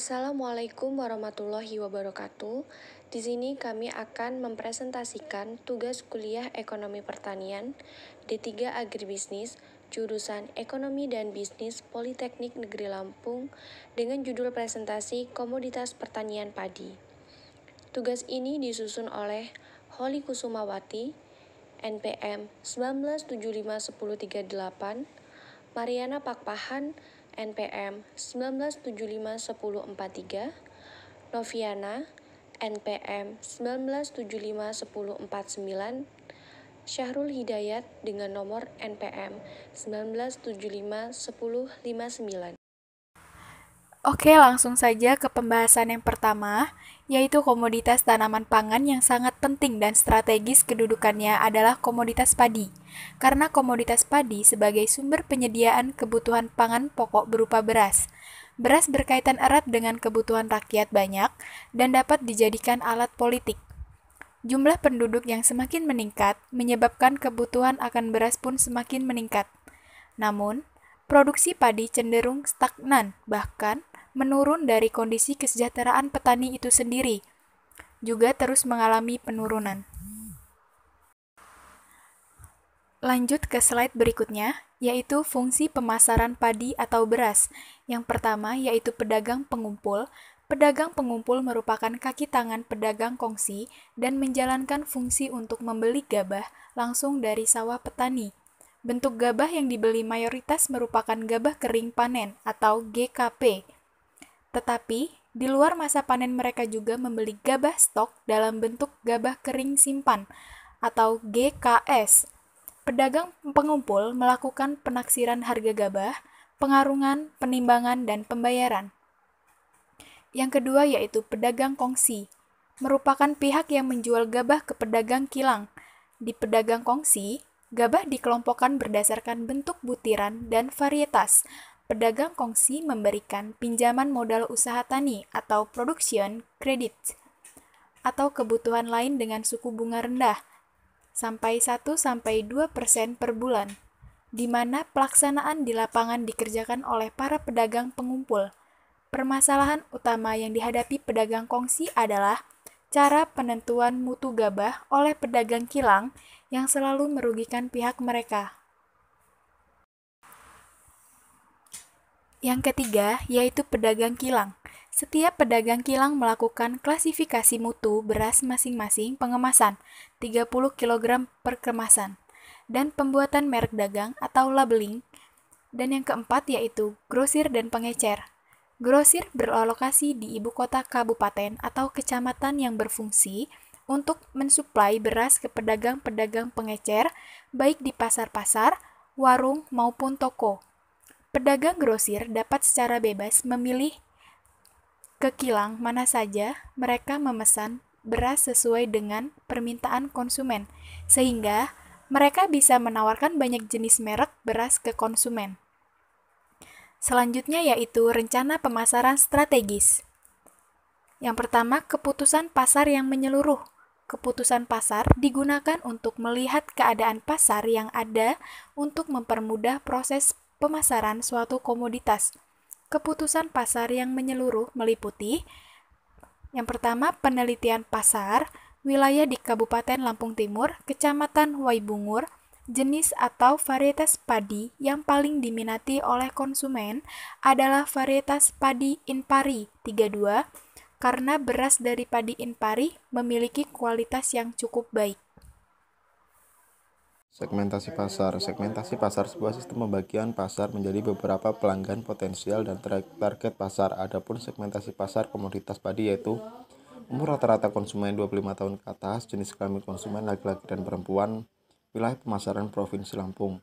Assalamualaikum warahmatullahi wabarakatuh. Di sini kami akan mempresentasikan tugas kuliah Ekonomi Pertanian D3 Agribisnis jurusan Ekonomi dan Bisnis Politeknik Negeri Lampung dengan judul presentasi Komoditas Pertanian Padi. Tugas ini disusun oleh Holi Kusumawati, NPM 19751038, Mariana Pakpahan, NPM 19751043, Noviana, NPM 19751049, Syahrul Hidayat dengan nomor NPM 19751059. Oke, langsung saja ke pembahasan yang pertama, yaitu komoditas tanaman pangan yang sangat penting dan strategis kedudukannya adalah komoditas padi. Karena komoditas padi sebagai sumber penyediaan kebutuhan pangan pokok berupa beras. Beras berkaitan erat dengan kebutuhan rakyat banyak dan dapat dijadikan alat politik. Jumlah penduduk yang semakin meningkat menyebabkan kebutuhan akan beras pun semakin meningkat. Namun, produksi padi cenderung stagnan, bahkan menurun dari kondisi kesejahteraan petani itu sendiri, juga terus mengalami penurunan. Lanjut ke slide berikutnya, yaitu fungsi pemasaran padi atau beras. Yang pertama yaitu pedagang pengumpul. Pedagang pengumpul merupakan kaki tangan pedagang kongsi dan menjalankan fungsi untuk membeli gabah langsung dari sawah petani. Bentuk gabah yang dibeli mayoritas merupakan gabah kering panen atau GKP. Tetapi, di luar masa panen mereka juga membeli gabah stok dalam bentuk gabah kering simpan atau GKS. Pedagang pengumpul melakukan penaksiran harga gabah, pengarungan, penimbangan, dan pembayaran. Yang kedua yaitu pedagang kongsi, merupakan pihak yang menjual gabah ke pedagang kilang. Di pedagang kongsi, gabah dikelompokkan berdasarkan bentuk butiran dan varietas. Pedagang kongsi memberikan pinjaman modal usaha tani atau production credit atau kebutuhan lain dengan suku bunga rendah sampai 1-2% per bulan, di mana pelaksanaan di lapangan dikerjakan oleh para pedagang pengumpul. Permasalahan utama yang dihadapi pedagang kongsi adalah cara penentuan mutu gabah oleh pedagang kilang yang selalu merugikan pihak mereka. Yang ketiga, yaitu pedagang kilang. Setiap pedagang kilang melakukan klasifikasi mutu beras masing-masing pengemasan, 30 kg per kemasan, dan pembuatan merek dagang atau labeling. Dan yang keempat yaitu grosir dan pengecer. Grosir beralokasi di ibu kota kabupaten atau kecamatan yang berfungsi untuk mensuplai beras ke pedagang-pedagang pengecer, baik di pasar-pasar, warung, maupun toko. Pedagang grosir dapat secara bebas memilih ke kilang mana saja mereka memesan beras sesuai dengan permintaan konsumen, sehingga mereka bisa menawarkan banyak jenis merek beras ke konsumen. Selanjutnya yaitu rencana pemasaran strategis. Yang pertama, keputusan pasar yang menyeluruh. Keputusan pasar digunakan untuk melihat keadaan pasar yang ada untuk mempermudah proses pemasaran suatu komoditas. Keputusan pasar yang menyeluruh meliputi yang pertama, penelitian pasar, wilayah di Kabupaten Lampung Timur, Kecamatan Waibungur, jenis atau varietas padi yang paling diminati oleh konsumen adalah varietas padi Inpari 32, karena beras dari padi Inpari memiliki kualitas yang cukup baik. Segmentasi pasar. Segmentasi pasar sebuah sistem pembagian pasar menjadi beberapa pelanggan potensial dan target pasar. Adapun segmentasi pasar komoditas padi yaitu umur rata-rata konsumen 25 tahun ke atas, jenis kelamin konsumen laki-laki dan perempuan, wilayah pemasaran Provinsi Lampung.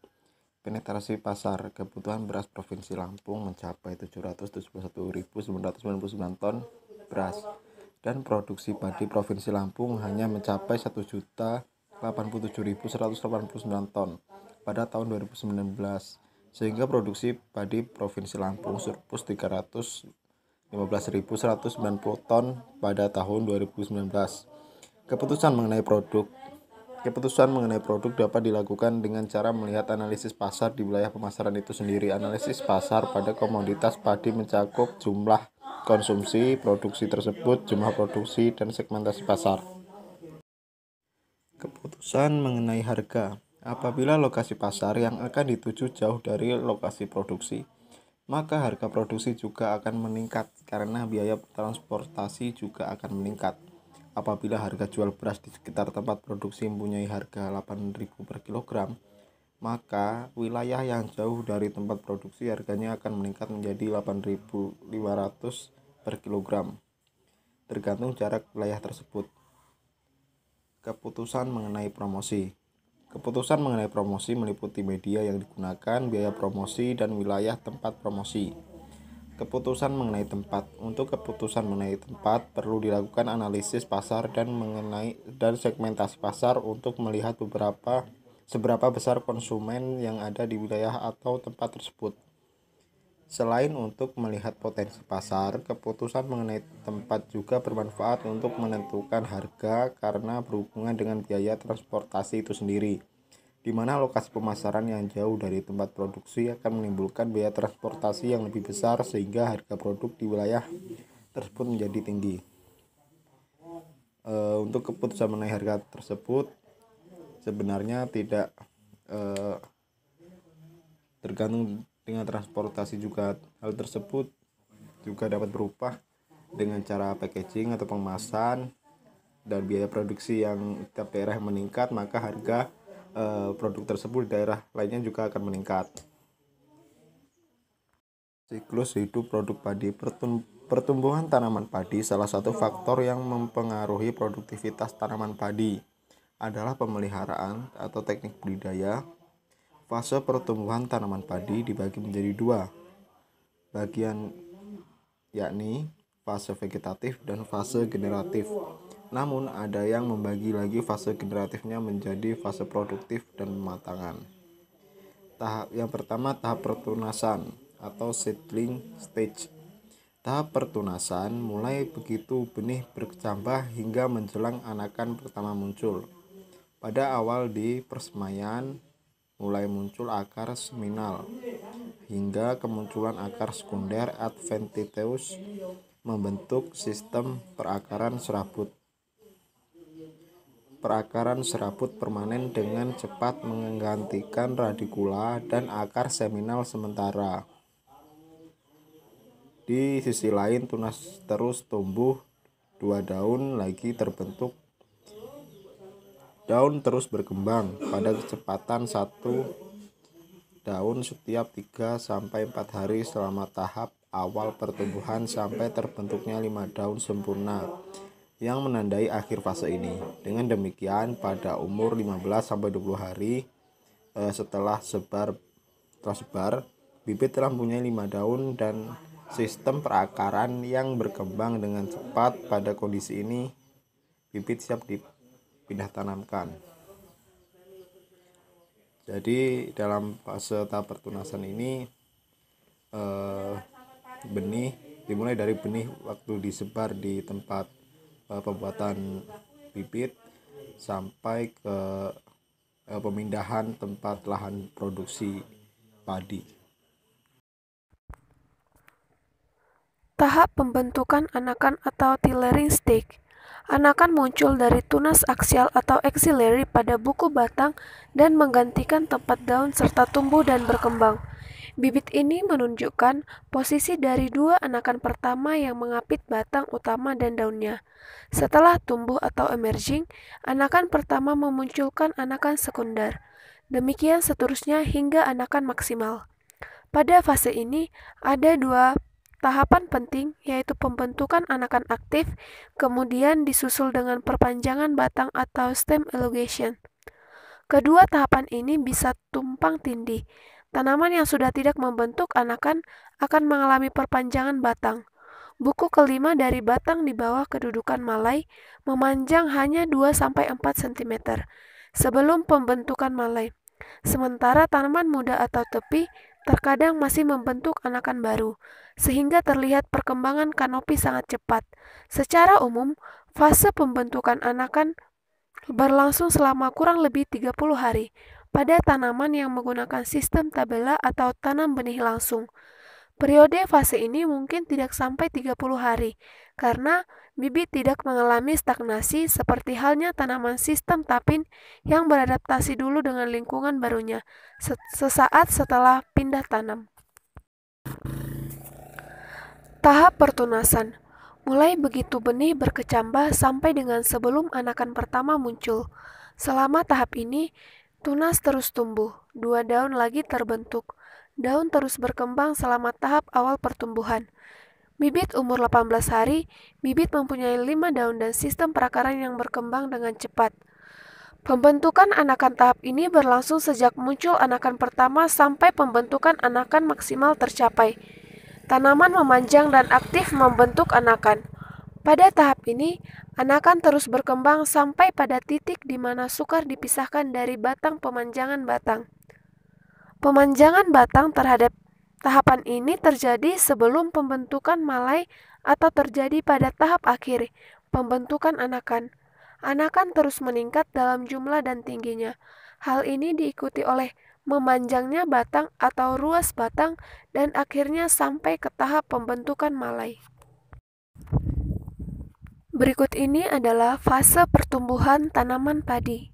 Penetrasi pasar kebutuhan beras Provinsi Lampung mencapai 771.999 ton beras dan produksi padi Provinsi Lampung hanya mencapai 1.087.189 ton pada tahun 2019, sehingga produksi padi Provinsi Lampung surplus 315.190 ton pada tahun 2019. Keputusan mengenai produk dapat dilakukan dengan cara melihat analisis pasar di wilayah pemasaran itu sendiri. Analisis pasar pada komoditas padi mencakup jumlah konsumsi, produksi tersebut, jumlah produksi, dan segmentasi pasar. Keputusan mengenai harga. Apabila lokasi pasar yang akan dituju jauh dari lokasi produksi, maka harga produksi juga akan meningkat karena biaya transportasi juga akan meningkat. Apabila harga jual beras di sekitar tempat produksi mempunyai harga 8.000 per kilogram, maka wilayah yang jauh dari tempat produksi harganya akan meningkat menjadi 8.500 per kilogram, tergantung jarak wilayah tersebut. Keputusan mengenai promosi. Keputusan mengenai promosi meliputi media yang digunakan, biaya promosi, dan wilayah tempat promosi. Keputusan mengenai tempat. Untuk keputusan mengenai tempat perlu dilakukan analisis pasar dan segmentasi pasar untuk melihat seberapa besar konsumen yang ada di wilayah atau tempat tersebut. Selain untuk melihat potensi pasar, keputusan mengenai tempat juga bermanfaat untuk menentukan harga karena berhubungan dengan biaya transportasi itu sendiri, di mana lokasi pemasaran yang jauh dari tempat produksi akan menimbulkan biaya transportasi yang lebih besar sehingga harga produk di wilayah tersebut menjadi tinggi. Untuk keputusan mengenai harga tersebut sebenarnya tidak tergantung dengan transportasi juga. Hal tersebut juga dapat berubah dengan cara packaging atau pengemasan dan biaya produksi yang tiap daerah meningkat, maka harga produk tersebut di daerah lainnya juga akan meningkat. Siklus hidup produk padi. Pertumbuhan tanaman padi, salah satu faktor yang mempengaruhi produktivitas tanaman padi adalah pemeliharaan atau teknik budidaya. Fase pertumbuhan tanaman padi dibagi menjadi dua bagian, yakni fase vegetatif dan fase generatif. Namun ada yang membagi lagi fase generatifnya menjadi fase produktif dan pematangan. Yang pertama, tahap pertunasan atau seedling stage. Tahap pertunasan mulai begitu benih bercambah hingga menjelang anakan pertama muncul. Pada awal di persemaian mulai muncul akar seminal hingga kemunculan akar sekunder adventitious membentuk sistem perakaran serabut. Perakaran serabut permanen dengan cepat menggantikan radikula dan akar seminal sementara. Di sisi lain, tunas terus tumbuh, dua daun lagi terbentuk. Daun terus berkembang pada kecepatan satu daun setiap 3-4 hari selama tahap awal pertumbuhan sampai terbentuknya 5 daun sempurna yang menandai akhir fase ini. Dengan demikian, pada umur 15-20 hari setelah sebar, bibit telah mempunyai 5 daun dan sistem perakaran yang berkembang dengan cepat. Pada kondisi ini, bibit siap dipindah tanamkan. Jadi dalam fase tahap pertunasan ini benih dimulai dari benih waktu disebar di tempat pembuatan bibit sampai ke pemindahan tempat lahan produksi padi. Tahap pembentukan anakan atau tillering stage. Anakan muncul dari tunas aksial atau axillary pada buku batang dan menggantikan tempat daun serta tumbuh dan berkembang. Bibit ini menunjukkan posisi dari dua anakan pertama yang mengapit batang utama dan daunnya. Setelah tumbuh atau emerging, anakan pertama memunculkan anakan sekunder. Demikian seterusnya hingga anakan maksimal. Pada fase ini, ada dua tahapan penting, yaitu pembentukan anakan aktif, kemudian disusul dengan perpanjangan batang atau stem elongation. Kedua tahapan ini bisa tumpang tindih. Tanaman yang sudah tidak membentuk anakan akan mengalami perpanjangan batang. Buku kelima dari batang di bawah kedudukan malai memanjang hanya 2-4 cm sebelum pembentukan malai. Sementara tanaman muda atau tepi terkadang masih membentuk anakan baru, sehingga terlihat perkembangan kanopi sangat cepat. Secara umum, fase pembentukan anakan berlangsung selama kurang lebih 30 hari pada tanaman yang menggunakan sistem tabela atau tanam benih langsung. Periode fase ini mungkin tidak sampai 30 hari, karena bibit tidak mengalami stagnasi seperti halnya tanaman sistem tapin yang beradaptasi dulu dengan lingkungan barunya, sesaat setelah pindah tanam. Tahap pertunasan. Mulai begitu benih berkecambah sampai dengan sebelum anakan pertama muncul. Selama tahap ini, tunas terus tumbuh, 2 daun lagi terbentuk. Daun terus berkembang selama tahap awal pertumbuhan. Bibit umur 18 hari, bibit mempunyai 5 daun dan sistem perakaran yang berkembang dengan cepat. Pembentukan anakan tahap ini berlangsung sejak muncul anakan pertama sampai pembentukan anakan maksimal tercapai. Tanaman memanjang dan aktif membentuk anakan. Pada tahap ini, anakan terus berkembang sampai pada titik di mana sukar dipisahkan dari batang pemanjangan batang. Pemanjangan batang terhadap tahapan ini terjadi sebelum pembentukan malai atau terjadi pada tahap akhir, pembentukan anakan. Anakan terus meningkat dalam jumlah dan tingginya. Hal ini diikuti oleh memanjangnya batang atau ruas batang dan akhirnya sampai ke tahap pembentukan malai. Berikut ini adalah fase pertumbuhan tanaman padi.